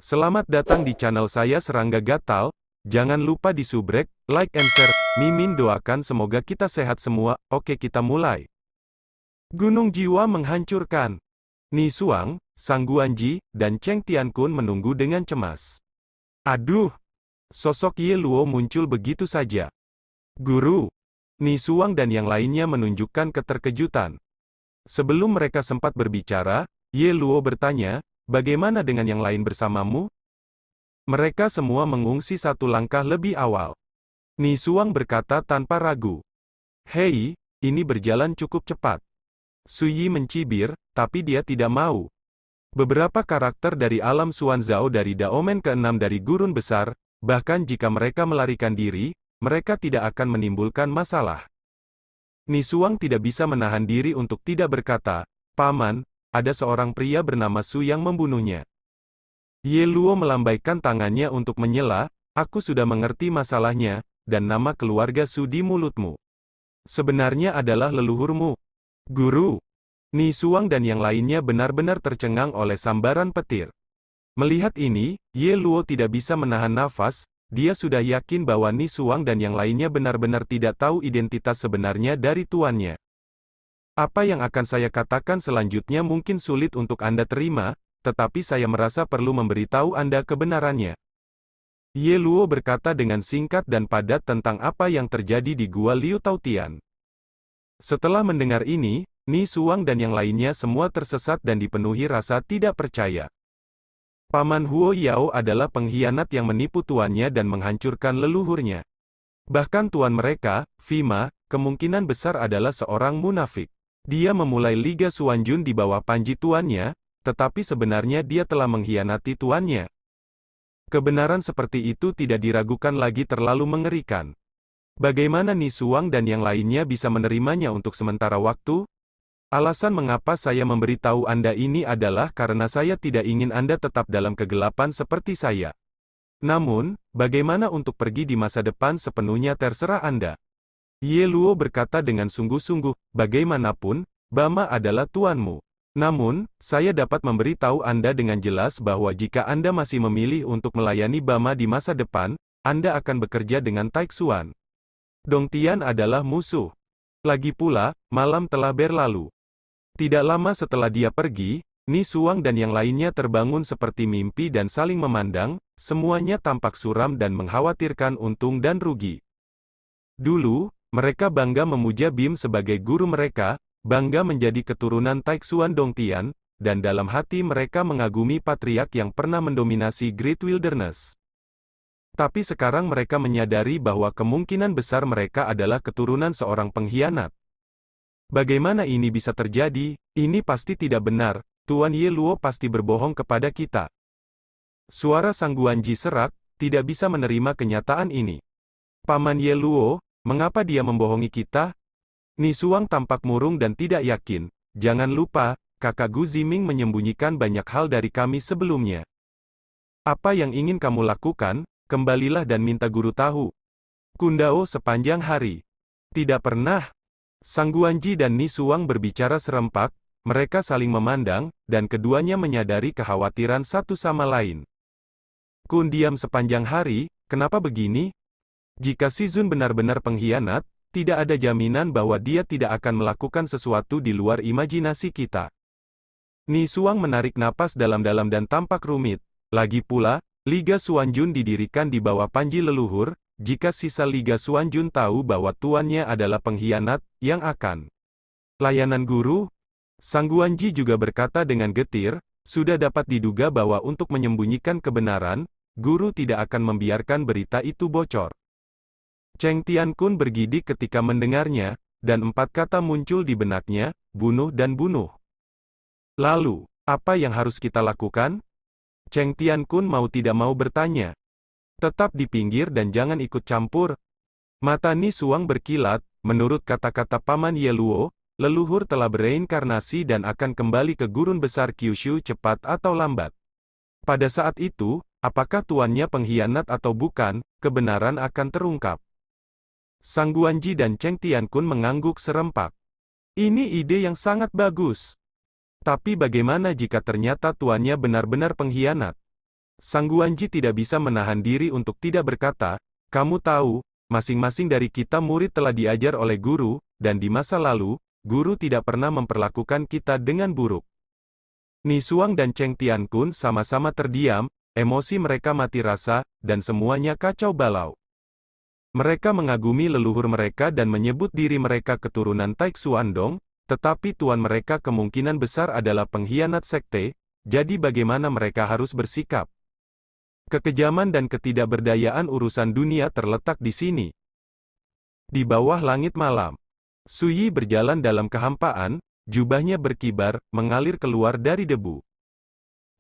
Selamat datang di channel saya Serangga Gatal. Jangan lupa di subrek, like and share. Mimin doakan semoga kita sehat semua. Oke, kita mulai. Gunung Jiwa menghancurkan. Ni Xuang, Sang Guanji, dan Cheng Tiankun menunggu dengan cemas. Aduh, sosok Ye Luo muncul begitu saja. Guru, Ni Xuang dan yang lainnya menunjukkan keterkejutan. Sebelum mereka sempat berbicara, Ye Luo bertanya, bagaimana dengan yang lain bersamamu? Mereka semua mengungsi satu langkah lebih awal. Ni Xuang berkata tanpa ragu. Hei, ini berjalan cukup cepat. Su Yi mencibir, tapi dia tidak mau. Beberapa karakter dari alam Xuanzao dari Daomen ke-6 dari gurun besar, bahkan jika mereka melarikan diri, mereka tidak akan menimbulkan masalah. Ni Xuang tidak bisa menahan diri untuk tidak berkata, Paman, ada seorang pria bernama Su yang membunuhnya. Ye Luo melambaikan tangannya untuk menyela, aku sudah mengerti masalahnya, dan nama keluarga Su di mulutmu. Sebenarnya adalah leluhurmu. Guru. Ni Xuang dan yang lainnya benar-benar tercengang oleh sambaran petir. Melihat ini, Ye Luo tidak bisa menahan nafas, dia sudah yakin bahwa Ni Xuang dan yang lainnya benar-benar tidak tahu identitas sebenarnya dari tuannya. Apa yang akan saya katakan selanjutnya mungkin sulit untuk Anda terima, tetapi saya merasa perlu memberitahu Anda kebenarannya. Ye Luo berkata dengan singkat dan padat tentang apa yang terjadi di Gua Liu Taotian. Setelah mendengar ini, Ni Xuang dan yang lainnya semua tersesat dan dipenuhi rasa tidak percaya. Paman Huo Yao adalah pengkhianat yang menipu tuannya dan menghancurkan leluhurnya. Bahkan tuan mereka, Fima, kemungkinan besar adalah seorang munafik. Dia memulai Liga Xuanjun di bawah panji tuannya, tetapi sebenarnya dia telah mengkhianati tuannya. Kebenaran seperti itu tidak diragukan lagi terlalu mengerikan. Bagaimana Ni Xuang dan yang lainnya bisa menerimanya untuk sementara waktu? Alasan mengapa saya memberitahu Anda ini adalah karena saya tidak ingin Anda tetap dalam kegelapan seperti saya. Namun, bagaimana untuk pergi di masa depan sepenuhnya terserah Anda. Ye Luo berkata dengan sungguh-sungguh, bagaimanapun, Bama adalah tuanmu. Namun, saya dapat memberitahu Anda dengan jelas bahwa jika Anda masih memilih untuk melayani Bama di masa depan, Anda akan bekerja dengan Taixuan. Dongtian adalah musuh. Lagi pula, malam telah berlalu. Tidak lama setelah dia pergi, Ni Xuang dan yang lainnya terbangun seperti mimpi dan saling memandang, semuanya tampak suram dan mengkhawatirkan untung dan rugi. Dulu, mereka bangga memuja Bim sebagai guru mereka, bangga menjadi keturunan Taixuan Dongtian, dan dalam hati mereka mengagumi patriark yang pernah mendominasi Great Wilderness. Tapi sekarang mereka menyadari bahwa kemungkinan besar mereka adalah keturunan seorang pengkhianat. Bagaimana ini bisa terjadi? Ini pasti tidak benar, Tuan Ye Luo pasti berbohong kepada kita. Suara Sang Guanji serak, tidak bisa menerima kenyataan ini. Paman Ye Luo, mengapa dia membohongi kita? Ni Xuang tampak murung dan tidak yakin. Jangan lupa, kakak Gu Ziming menyembunyikan banyak hal dari kami sebelumnya. Apa yang ingin kamu lakukan? Kembalilah dan minta guru tahu. Kundao sepanjang hari. Tidak pernah. Sang Guanji dan Ni Xuang berbicara serempak, mereka saling memandang, dan keduanya menyadari kekhawatiran satu sama lain. Kun diam sepanjang hari, kenapa begini? Jika Si Zun benar-benar pengkhianat, tidak ada jaminan bahwa dia tidak akan melakukan sesuatu di luar imajinasi kita. Ni Xuang menarik napas dalam-dalam dan tampak rumit. Lagi pula, Liga Xuanjun didirikan di bawah panji leluhur. Jika sisa Liga Xuanjun tahu bahwa tuannya adalah pengkhianat, yang akan layanan guru? Sang Guanji juga berkata dengan getir, sudah dapat diduga bahwa untuk menyembunyikan kebenaran, guru tidak akan membiarkan berita itu bocor. Cheng Tiankun bergidik ketika mendengarnya, dan 4 kata muncul di benaknya, bunuh dan bunuh. Lalu, apa yang harus kita lakukan? Cheng Tiankun mau tidak mau bertanya. Tetap di pinggir dan jangan ikut campur. Mata Ni Xuang berkilat, menurut kata-kata Paman Ye Luo, leluhur telah bereinkarnasi dan akan kembali ke gurun besar Kyushu cepat atau lambat. Pada saat itu, apakah tuannya pengkhianat atau bukan, kebenaran akan terungkap. Sang Guanji dan Cheng Tiankun mengangguk serempak. Ini ide yang sangat bagus. Tapi bagaimana jika ternyata tuannya benar-benar pengkhianat? Sang Guanji tidak bisa menahan diri untuk tidak berkata, kamu tahu, masing-masing dari kita murid telah diajar oleh guru, dan di masa lalu, guru tidak pernah memperlakukan kita dengan buruk. Ni Suang dan Cheng Tiankun sama-sama terdiam, emosi mereka mati rasa, dan semuanya kacau balau. Mereka mengagumi leluhur mereka dan menyebut diri mereka keturunan Taik Suandong, tetapi tuan mereka kemungkinan besar adalah pengkhianat sekte, jadi bagaimana mereka harus bersikap? Kekejaman dan ketidakberdayaan urusan dunia terletak di sini. Di bawah langit malam, Suyi berjalan dalam kehampaan, jubahnya berkibar, mengalir keluar dari debu.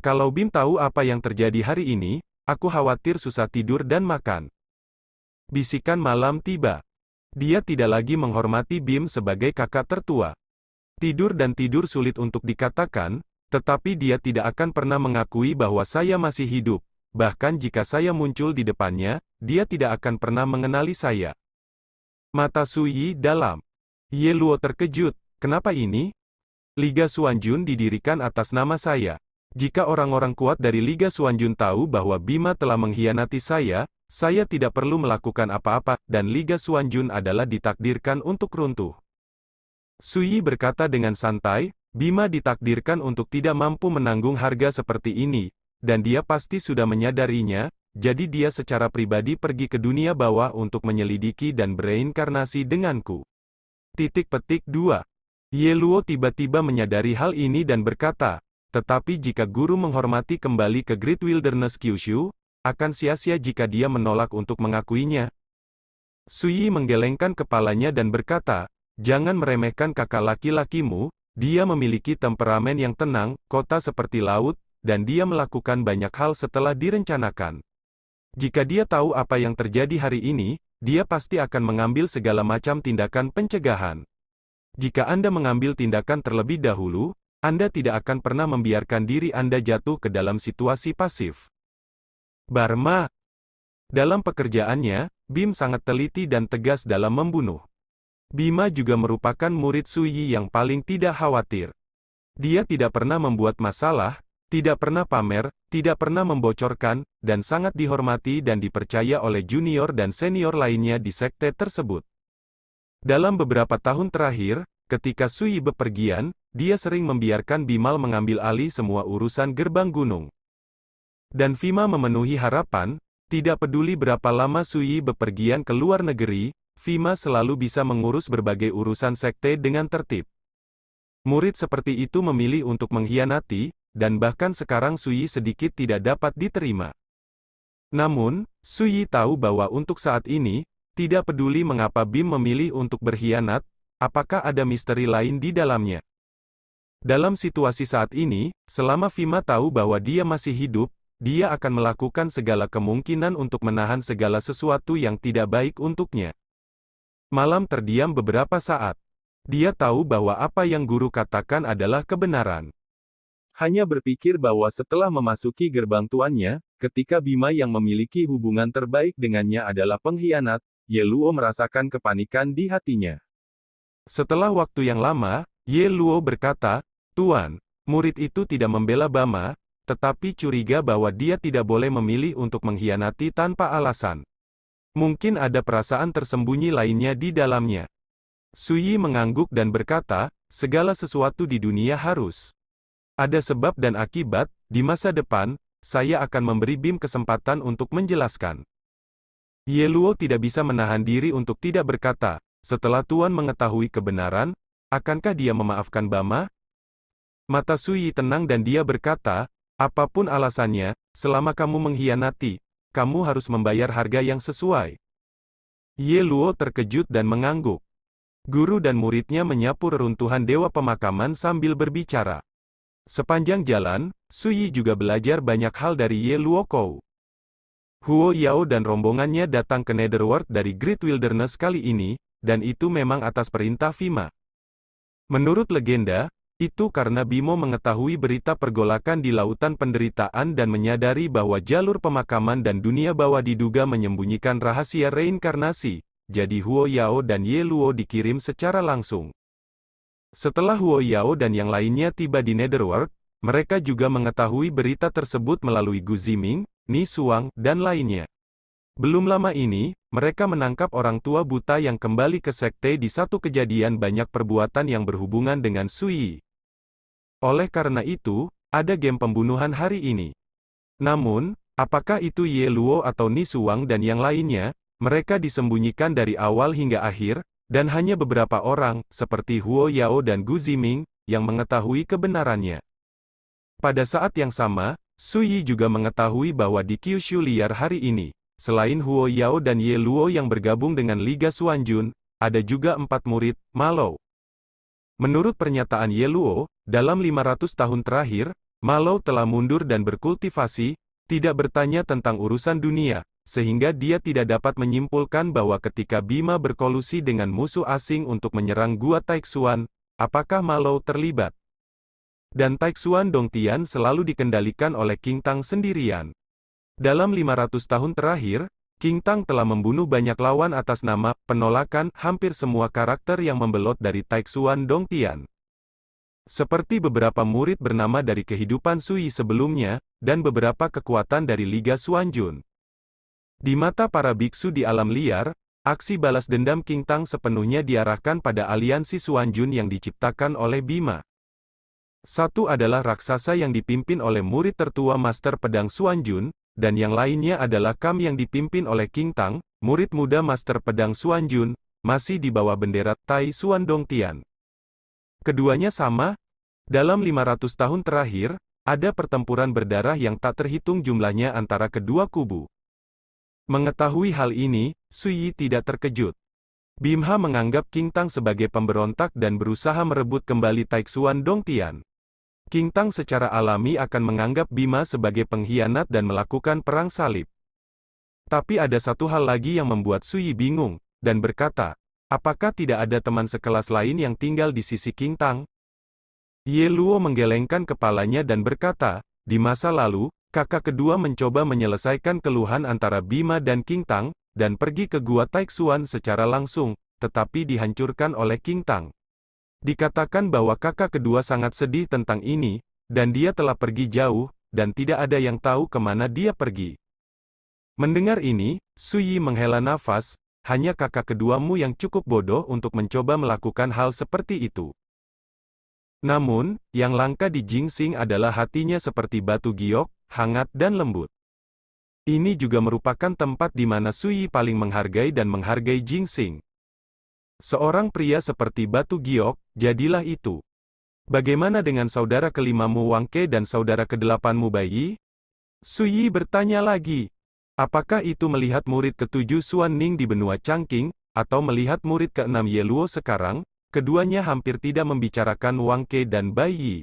Kalau Bim tahu apa yang terjadi hari ini, aku khawatir susah tidur dan makan. Bisikan malam tiba. Dia tidak lagi menghormati Bim sebagai kakak tertua. Tidur dan tidur sulit untuk dikatakan, tetapi dia tidak akan pernah mengakui bahwa saya masih hidup. Bahkan jika saya muncul di depannya, dia tidak akan pernah mengenali saya. Mata Suyi dalam. Ye Luo terkejut, kenapa ini? Liga Xuanjun didirikan atas nama saya. Jika orang-orang kuat dari Liga Xuanjun tahu bahwa Bima telah mengkhianati saya tidak perlu melakukan apa-apa, dan Liga Xuanjun adalah ditakdirkan untuk runtuh. Suyi berkata dengan santai, Bima ditakdirkan untuk tidak mampu menanggung harga seperti ini, dan dia pasti sudah menyadarinya, jadi dia secara pribadi pergi ke dunia bawah untuk menyelidiki dan bereinkarnasi denganku. Titik petik 2. Ye Luo tiba-tiba menyadari hal ini dan berkata, tetapi jika guru menghormati kembali ke Great Wilderness Kyushu, akan sia-sia jika dia menolak untuk mengakuinya. Suyi menggelengkan kepalanya dan berkata, jangan meremehkan kakak laki-lakimu, dia memiliki temperamen yang tenang, kota seperti laut, dan dia melakukan banyak hal setelah direncanakan. Jika dia tahu apa yang terjadi hari ini, dia pasti akan mengambil segala macam tindakan pencegahan. Jika Anda mengambil tindakan terlebih dahulu, Anda tidak akan pernah membiarkan diri Anda jatuh ke dalam situasi pasif. Barma. Dalam pekerjaannya, Bim sangat teliti dan tegas dalam membunuh. Bima juga merupakan murid Suyi yang paling tidak khawatir. Dia tidak pernah membuat masalah, tidak pernah pamer, tidak pernah membocorkan, dan sangat dihormati dan dipercaya oleh junior dan senior lainnya di sekte tersebut. Dalam beberapa tahun terakhir, ketika Suyi bepergian, dia sering membiarkan Bimal mengambil alih semua urusan gerbang gunung. Dan Vima memenuhi harapan, tidak peduli berapa lama Suyi bepergian ke luar negeri, Vima selalu bisa mengurus berbagai urusan sekte dengan tertib. Murid seperti itu memilih untuk mengkhianati, dan bahkan sekarang Suyi sedikit tidak dapat diterima. Namun, Suyi tahu bahwa untuk saat ini, tidak peduli mengapa Bim memilih untuk berkhianat, apakah ada misteri lain di dalamnya. Dalam situasi saat ini, selama Vima tahu bahwa dia masih hidup, dia akan melakukan segala kemungkinan untuk menahan segala sesuatu yang tidak baik untuknya. Malam terdiam beberapa saat. Dia tahu bahwa apa yang guru katakan adalah kebenaran. Hanya berpikir bahwa setelah memasuki gerbang tuannya, ketika Bima yang memiliki hubungan terbaik dengannya adalah pengkhianat, Ye Luo merasakan kepanikan di hatinya. Setelah waktu yang lama, Ye Luo berkata, Tuan, murid itu tidak membela Bama, tetapi curiga bahwa dia tidak boleh memilih untuk mengkhianati tanpa alasan. Mungkin ada perasaan tersembunyi lainnya di dalamnya. Suyi mengangguk dan berkata, segala sesuatu di dunia harus ada sebab dan akibat. Di masa depan, saya akan memberi Bim kesempatan untuk menjelaskan. Ye Luo tidak bisa menahan diri untuk tidak berkata, setelah Tuan mengetahui kebenaran, akankah dia memaafkan Bama? Mata Suyi tenang dan dia berkata, apapun alasannya, selama kamu mengkhianati, kamu harus membayar harga yang sesuai. Ye Luo terkejut dan mengangguk. Guru dan muridnya menyapu reruntuhan dewa pemakaman sambil berbicara. Sepanjang jalan, Suyi juga belajar banyak hal dari Ye Luo Kou. Huo Yao dan rombongannya datang ke Netherworld dari Great Wilderness kali ini, dan itu memang atas perintah Vima. Menurut legenda, itu karena Bimo mengetahui berita pergolakan di lautan penderitaan dan menyadari bahwa jalur pemakaman dan dunia bawah diduga menyembunyikan rahasia reinkarnasi, jadi Huo Yao dan Ye Luo dikirim secara langsung. Setelah Huo Yao dan yang lainnya tiba di Netherworld, mereka juga mengetahui berita tersebut melalui Gu Ziming, Ni Suang, dan lainnya. Belum lama ini, mereka menangkap orang tua buta yang kembali ke sekte di satu kejadian banyak perbuatan yang berhubungan dengan Sui. Oleh karena itu, ada game pembunuhan hari ini. Namun, apakah itu Ye Luo atau Ni Suang dan yang lainnya? Mereka disembunyikan dari awal hingga akhir, dan hanya beberapa orang, seperti Huo Yao dan Gu Ziming, yang mengetahui kebenarannya. Pada saat yang sama, Sui juga mengetahui bahwa di Kyushu liar hari ini, selain Huo Yao dan Ye Luo yang bergabung dengan Liga Xuanjun, ada juga 4 murid, Malou. Menurut pernyataan Ye Luo, dalam 500 tahun terakhir, Malou telah mundur dan berkultivasi, tidak bertanya tentang urusan dunia, sehingga dia tidak dapat menyimpulkan bahwa ketika Bima berkolusi dengan musuh asing untuk menyerang Gua Taixuan, apakah Malou terlibat? Dan Taixuan Dongtian selalu dikendalikan oleh King Tang sendirian. Dalam 500 tahun terakhir, King Tang telah membunuh banyak lawan atas nama penolakan hampir semua karakter yang membelot dari Taixuan Dongtian. Seperti beberapa murid bernama dari kehidupan Sui sebelumnya, dan beberapa kekuatan dari Liga Xuanjun. Di mata para biksu di alam liar, aksi balas dendam King Tang sepenuhnya diarahkan pada aliansi Xuanjun yang diciptakan oleh Bima. Satu adalah raksasa yang dipimpin oleh murid tertua Master Pedang Xuanjun, dan yang lainnya adalah Kam yang dipimpin oleh King Tang, murid muda Master Pedang Xuanjun, masih di bawah bendera Tai Xuan Dongtian. Keduanya sama. Dalam 500 tahun terakhir, ada pertempuran berdarah yang tak terhitung jumlahnya antara kedua kubu. Mengetahui hal ini, Sui tidak terkejut. Bimha menganggap King Tang sebagai pemberontak dan berusaha merebut kembali Taixuan Dongtian. King Tang secara alami akan menganggap Bima sebagai pengkhianat dan melakukan perang salib. Tapi ada satu hal lagi yang membuat Sui bingung, dan berkata, apakah tidak ada teman sekelas lain yang tinggal di sisi King Tang? Ye Luo menggelengkan kepalanya dan berkata, di masa lalu, kakak kedua mencoba menyelesaikan keluhan antara Bima dan King Tang, dan pergi ke Gua Taixuan secara langsung, tetapi dihancurkan oleh King Tang. Dikatakan bahwa kakak kedua sangat sedih tentang ini, dan dia telah pergi jauh, dan tidak ada yang tahu kemana dia pergi. Mendengar ini, Sui menghela nafas, hanya kakak keduamu yang cukup bodoh untuk mencoba melakukan hal seperti itu. Namun, yang langka di Jingxing adalah hatinya seperti batu giok, hangat dan lembut. Ini juga merupakan tempat di mana Sui paling menghargai dan menghargai Jingxing. Seorang pria seperti batu giok, jadilah itu. Bagaimana dengan saudara kelimamu Wang Ke dan saudara kedelapanmu Bai Yi? Sui bertanya lagi. Apakah itu melihat murid ketujuh Xuan Ning di benua Changqing, atau melihat murid keenam Ye Luo sekarang? Keduanya hampir tidak membicarakan Wang Ke dan Bai Yi.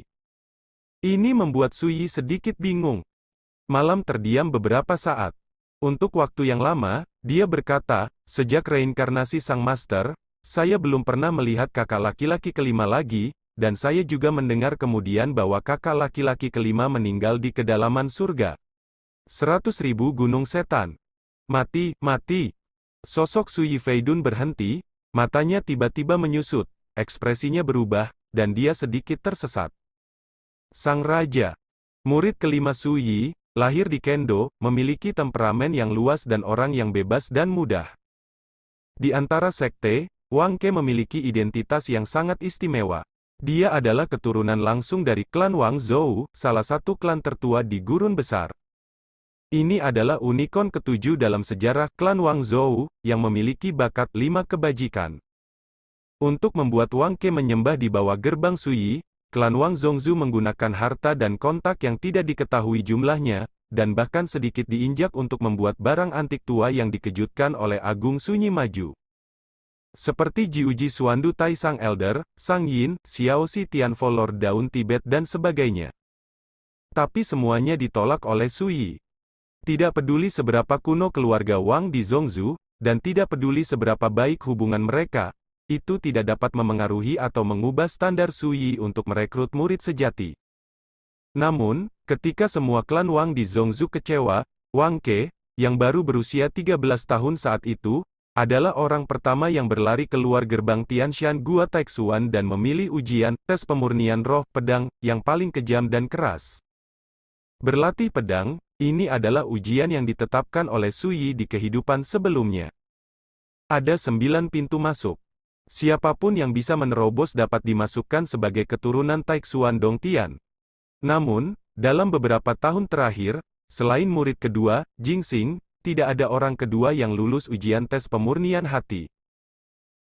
Ini membuat Sui sedikit bingung. Malam terdiam beberapa saat. Untuk waktu yang lama, dia berkata, sejak reinkarnasi Sang Master, saya belum pernah melihat kakak laki-laki kelima lagi, dan saya juga mendengar kemudian bahwa kakak laki-laki kelima meninggal di kedalaman surga. 100.000 gunung setan. Mati, mati. Sosok Sui Feidun berhenti, matanya tiba-tiba menyusut, ekspresinya berubah, dan dia sedikit tersesat. Sang Raja. Murid kelima Sui, lahir di Kendo, memiliki temperamen yang luas dan orang yang bebas dan mudah. Di antara sekte, Wang Ke memiliki identitas yang sangat istimewa. Dia adalah keturunan langsung dari klan Wang Zhou, salah satu klan tertua di Gurun Besar. Ini adalah unicorn ketujuh dalam sejarah klan Wang Zhou, yang memiliki bakat 5 kebajikan. Untuk membuat Wang Ke menyembah di bawah gerbang Sui, klan Wang Zhongzhu menggunakan harta dan kontak yang tidak diketahui jumlahnya, dan bahkan sedikit diinjak untuk membuat barang antik tua yang dikejutkan oleh Agung Sunyi Maju. Seperti Jiuji Suandu Tai Sang Elder, Sang Yin, Xiaoxi Tianfo Lord Daun Tibet dan sebagainya. Tapi semuanya ditolak oleh Sui. Tidak peduli seberapa kuno keluarga Wang di Zhongzhou, dan tidak peduli seberapa baik hubungan mereka, itu tidak dapat memengaruhi atau mengubah standar Sui untuk merekrut murid sejati. Namun, ketika semua klan Wang di Zhongzhou kecewa, Wang Ke, yang baru berusia 13 tahun saat itu, adalah orang pertama yang berlari keluar gerbang Tianshan Gua Taixuan dan memilih ujian, tes pemurnian roh pedang, yang paling kejam dan keras. Berlatih pedang, Ini adalah ujian yang ditetapkan oleh Su Yi di kehidupan sebelumnya. Ada 9 pintu masuk. Siapapun yang bisa menerobos dapat dimasukkan sebagai keturunan Taixuan Dongtian. Namun, dalam beberapa tahun terakhir, selain murid kedua, Jingxing, tidak ada orang kedua yang lulus ujian tes pemurnian hati.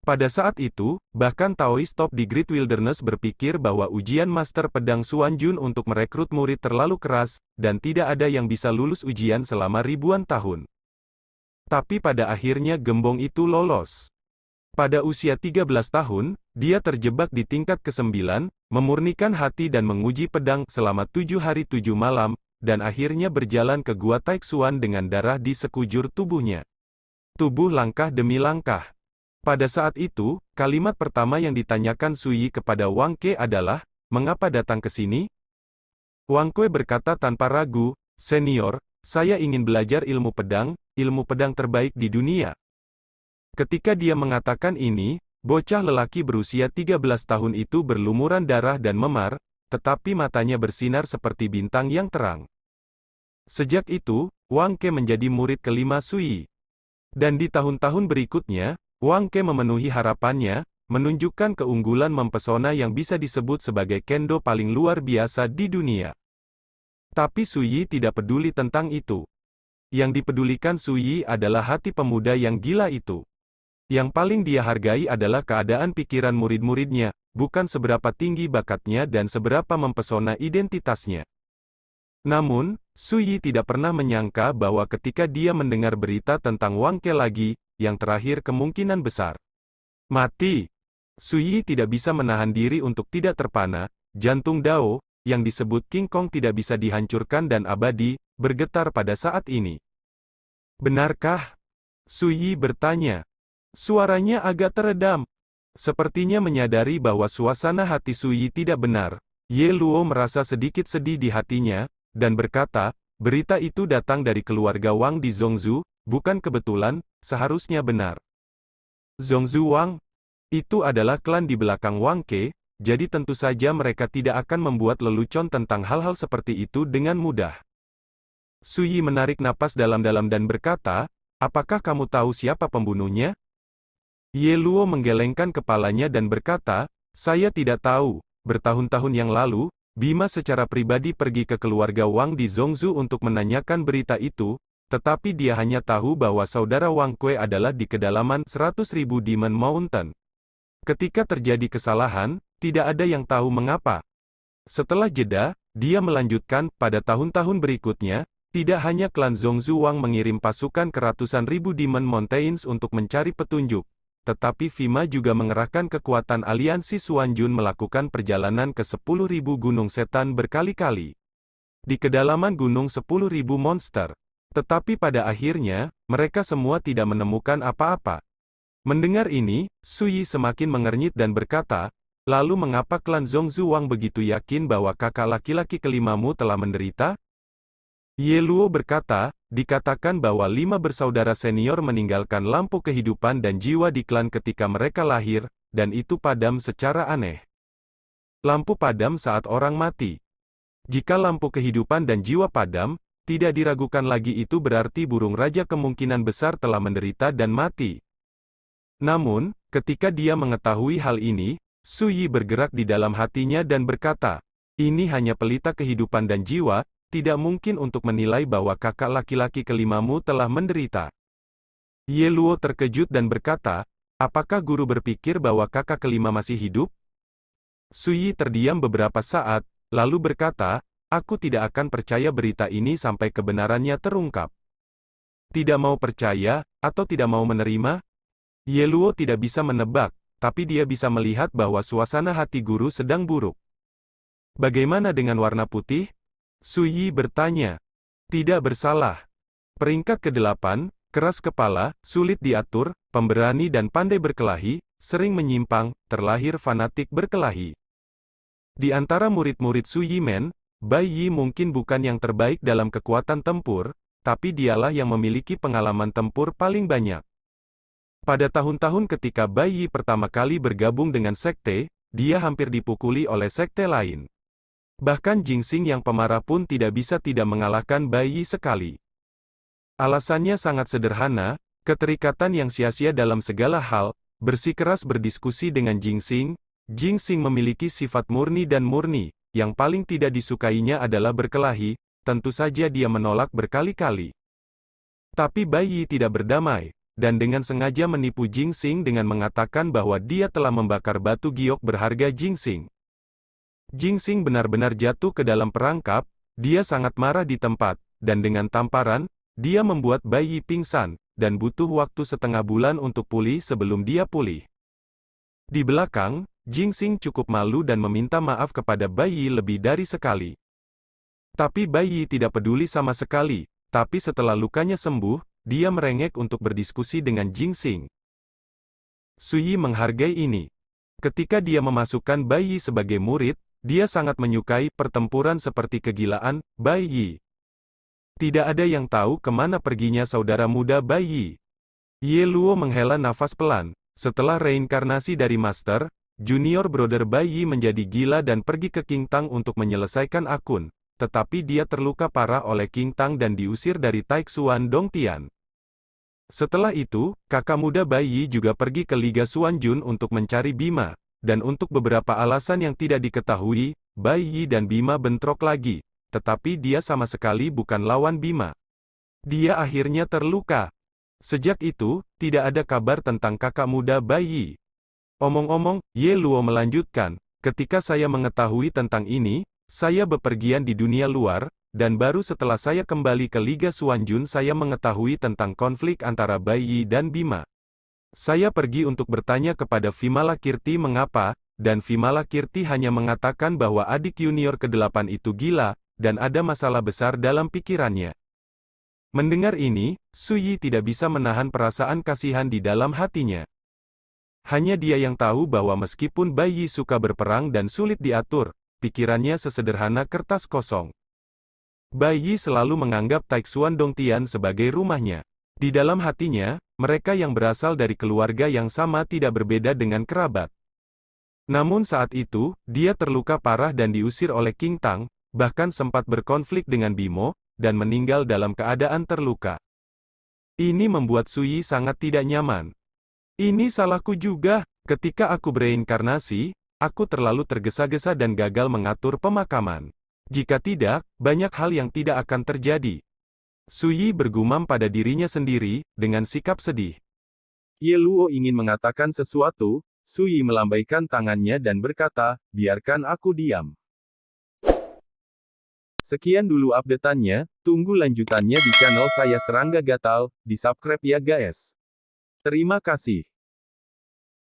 Pada saat itu, bahkan Taoist top di Great Wilderness berpikir bahwa ujian Master Pedang Xuanjun untuk merekrut murid terlalu keras, dan tidak ada yang bisa lulus ujian selama ribuan tahun. Tapi pada akhirnya gembong itu lolos. Pada usia 13 tahun, dia terjebak di tingkat ke-9, memurnikan hati dan menguji pedang selama 7 hari 7 malam, dan akhirnya berjalan ke Gua Taixuan dengan darah di sekujur tubuhnya. Tubuh langkah demi langkah. Pada saat itu, kalimat pertama yang ditanyakan Su Yi kepada Wang Ke adalah, "Mengapa datang ke sini?" Wang Ke berkata tanpa ragu, "Senior, saya ingin belajar ilmu pedang terbaik di dunia." Ketika dia mengatakan ini, bocah lelaki berusia 13 tahun itu berlumuran darah dan memar, tetapi matanya bersinar seperti bintang yang terang. Sejak itu, Wang Ke menjadi murid kelima Su Yi. Dan di tahun-tahun berikutnya, Wang Ke memenuhi harapannya, menunjukkan keunggulan mempesona yang bisa disebut sebagai kendo paling luar biasa di dunia. Tapi Su Yi tidak peduli tentang itu. Yang dipedulikan Su Yi adalah hati pemuda yang gila itu. Yang paling dia hargai adalah keadaan pikiran murid-muridnya, bukan seberapa tinggi bakatnya dan seberapa mempesona identitasnya. Namun, Su Yi tidak pernah menyangka bahwa ketika dia mendengar berita tentang Wang Ke lagi, yang terakhir kemungkinan besar mati. Su Yi tidak bisa menahan diri untuk tidak terpana, jantung Dao, yang disebut King Kong tidak bisa dihancurkan dan abadi, bergetar pada saat ini. "Benarkah?" Su Yi bertanya. Suaranya agak teredam. Sepertinya menyadari bahwa suasana hati Su Yi tidak benar. Ye Luo merasa sedikit sedih di hatinya, dan berkata, "Berita itu datang dari keluarga Wang di Zhongzhou, bukan kebetulan, seharusnya benar." Zhongzhou Wang? Itu adalah klan di belakang Wang Ke, jadi tentu saja mereka tidak akan membuat lelucon tentang hal-hal seperti itu dengan mudah. Su Yi menarik napas dalam-dalam dan berkata, "Apakah kamu tahu siapa pembunuhnya?" Ye Luo menggelengkan kepalanya dan berkata, "Saya tidak tahu. Bertahun-tahun yang lalu, Bima secara pribadi pergi ke keluarga Wang di Zhongzhou untuk menanyakan berita itu, tetapi dia hanya tahu bahwa saudara Wang Kue adalah di kedalaman 100.000 Demon Mountain. Ketika terjadi kesalahan, tidak ada yang tahu mengapa." Setelah jeda, dia melanjutkan, "Pada tahun-tahun berikutnya, tidak hanya klan Zhongzhou Wang mengirim pasukan ke ratusan ribu Demon Mountains untuk mencari petunjuk, tetapi Vima juga mengerahkan kekuatan aliansi Xuanjun melakukan perjalanan ke 10.000 gunung setan berkali-kali. Di kedalaman gunung 10.000 monster. Tetapi pada akhirnya, mereka semua tidak menemukan apa-apa." Mendengar ini, Su Yi semakin mengernyit dan berkata, "Lalu mengapa klan Zhongzhou Wang begitu yakin bahwa kakak laki-laki kelimamu telah menderita?" Ye Luo berkata, "Dikatakan bahwa 5 bersaudara senior meninggalkan lampu kehidupan dan jiwa di klan ketika mereka lahir, dan itu padam secara aneh. Lampu padam saat orang mati. Jika lampu kehidupan dan jiwa padam, tidak diragukan lagi itu berarti burung raja kemungkinan besar telah menderita dan mati." Namun, ketika dia mengetahui hal ini, Su Yi bergerak di dalam hatinya dan berkata, "Ini hanya pelita kehidupan dan jiwa, tidak mungkin untuk menilai bahwa kakak laki-laki kelimamu telah menderita." Ye Luo terkejut dan berkata, "Apakah guru berpikir bahwa kakak kelima masih hidup?" Su Yi terdiam beberapa saat, lalu berkata, "Aku tidak akan percaya berita ini sampai kebenarannya terungkap." Tidak mau percaya, atau tidak mau menerima? Ye Luo tidak bisa menebak, tapi dia bisa melihat bahwa suasana hati guru sedang buruk. "Bagaimana dengan warna putih?" Su Yi bertanya. "Tidak bersalah. Peringkat ke-8, keras kepala, sulit diatur, pemberani dan pandai berkelahi, sering menyimpang, terlahir fanatik berkelahi." Di antara murid-murid Su Yimen, Bai Yi mungkin bukan yang terbaik dalam kekuatan tempur, tapi dialah yang memiliki pengalaman tempur paling banyak. Pada tahun-tahun ketika Bai Yi pertama kali bergabung dengan sekte, dia hampir dipukuli oleh sekte lain. Bahkan Jingxing yang pemarah pun tidak bisa tidak mengalahkan Bai Yi sekali. Alasannya sangat sederhana, keterikatan yang sia-sia dalam segala hal, bersikeras berdiskusi dengan Jingxing. Jingxing memiliki sifat murni dan murni, yang paling tidak disukainya adalah berkelahi, tentu saja dia menolak berkali-kali. Tapi Bai Yi tidak berdamai, dan dengan sengaja menipu Jingxing dengan mengatakan bahwa dia telah membakar batu giok berharga Jingxing. Jingxing benar-benar jatuh ke dalam perangkap, dia sangat marah di tempat, dan dengan tamparan, dia membuat Bai Yi pingsan, dan butuh waktu setengah bulan untuk pulih sebelum dia pulih. Di belakang, Jingxing cukup malu dan meminta maaf kepada Bai Yi lebih dari sekali. Tapi Bai Yi tidak peduli sama sekali, tapi setelah lukanya sembuh, dia merengek untuk berdiskusi dengan Jingxing. Su Yi menghargai ini. Ketika dia memasukkan Bai Yi sebagai murid, dia sangat menyukai pertempuran seperti kegilaan Bai Yi. Tidak ada yang tahu kemana perginya saudara muda Bai Yi. Ye Luo menghela nafas pelan. Setelah reinkarnasi dari Master, junior brother Bai Yi menjadi gila dan pergi ke Qingtang untuk menyelesaikan akun. Tetapi dia terluka parah oleh Qingtang dan diusir dari Taixuan Dongtian. Setelah itu, kakak muda Bai Yi juga pergi ke Liga Xuanjun untuk mencari Bima. Dan untuk beberapa alasan yang tidak diketahui, Bai Yi dan Bima bentrok lagi. Tetapi dia sama sekali bukan lawan Bima. Dia akhirnya terluka. Sejak itu, tidak ada kabar tentang kakak muda Bai Yi. Omong-omong, Ye Luo melanjutkan, ketika saya mengetahui tentang ini, saya bepergian di dunia luar, dan baru setelah saya kembali ke Liga Xuanjun saya mengetahui tentang konflik antara Bai Yi dan Bima. Saya pergi untuk bertanya kepada Vimala Kirti mengapa, dan Vimala Kirti hanya mengatakan bahwa adik junior ke-8 itu gila, dan ada masalah besar dalam pikirannya. Mendengar ini, Su Yi tidak bisa menahan perasaan kasihan di dalam hatinya. Hanya dia yang tahu bahwa meskipun Bai Yi suka berperang dan sulit diatur, pikirannya sesederhana kertas kosong. Bai Yi selalu menganggap Taixuan Dongtian sebagai rumahnya. Di dalam hatinya, mereka yang berasal dari keluarga yang sama tidak berbeda dengan kerabat. Namun saat itu, dia terluka parah dan diusir oleh Qingtang, bahkan sempat berkonflik dengan Bimo, dan meninggal dalam keadaan terluka. Ini membuat Su Yi sangat tidak nyaman. Ini salahku juga, ketika aku bereinkarnasi, aku terlalu tergesa-gesa dan gagal mengatur pemakaman. Jika tidak, banyak hal yang tidak akan terjadi. Su Yi bergumam pada dirinya sendiri, dengan sikap sedih. Ye Luo ingin mengatakan sesuatu, Su Yi melambaikan tangannya dan berkata, biarkan aku diam. Sekian dulu update-annya, tunggu lanjutannya di channel saya Serangga Gatal, di subscribe ya guys. Terima kasih.